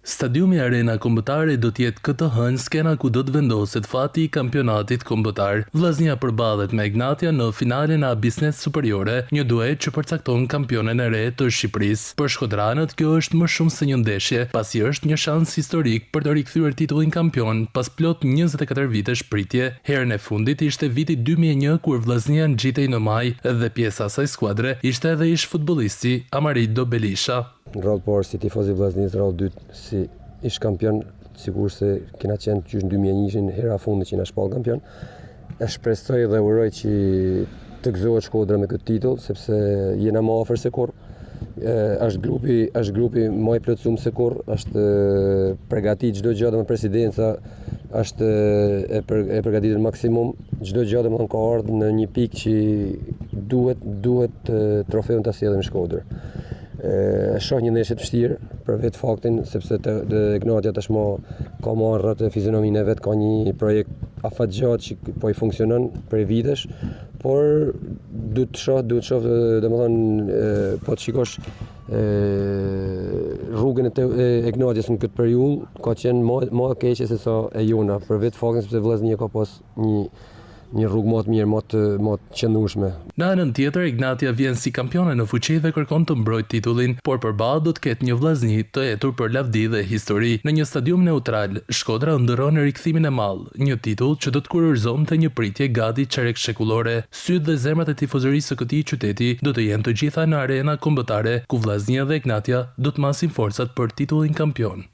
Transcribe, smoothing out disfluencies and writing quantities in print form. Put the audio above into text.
Stadiumi Arena Kombëtare do të jetë këtë hënë skena ku do të vendoset fati i kampionatit kombëtar. Vllaznia përballet me Egnatia në finalen e Abisnet Superiore, një duet që përcakton kampionen e re të Shqipërisë. Për shkodranët kjo është më shumë se një ndeshje, pasi është një shans historik për të rikthyer titullin kampion pas plot 24 vitesh pritje. Herën e fundit ishte viti 2001 kur vllaznia ngjitej në maj dhe pjesa e asaj skuadre ishte edhe ish futbollisti Amarido Belisha. Në rol parë si tifoz i vllaznisë, rol dytë si ish kampion, sigur se kena qenë qysh në 2001 hera fundit që na shpall kampion. E shpresoj dhe uroj që të gëzohet Shkodra me këtë titull, sepse jena më afër se kurrë. Është grupi më i plotësuar se kurrë, është përgatit çdo gjë me presidenca, është e përgatitur maksimum, çdo gjë domethënë ka ardhur në një pikë që duhet trofeun ta sjellim në Shkodër. Shoh një ndeshje të vështirë për vetë faktin sepse Egnatia tashmë ka marrë atë fizionominë e vet, ka një projekt afatgjatë që po i funksionon për vitesh, por duhet të shoh domethënë po të shikosh rrugën e Egnatias në këtë periudhë ka qenë më e keqe se sa e jona, për vetë faktin sepse vllaznia ka pas një rrugë më të mirë, më të qëndrueshme. Në anën tjetër, Egnatia vjen si kampione në fuqi dhe kërkon të mbrojtë titullin, por përballë do të ketë një vllazni të etur për lavdi dhe histori. Në një stadium neutral, Shkodra ndërron rikthimin e madh, një titull që do të kurorëzonte një pritje gati çerek shekullore. Sytë dhe zemrat e tifozërisë së këtij qyteti do të jenë të gjitha në Arena Kombëtare, ku vllaznia dhe Egnatia do të masin forcat për titullin kampion.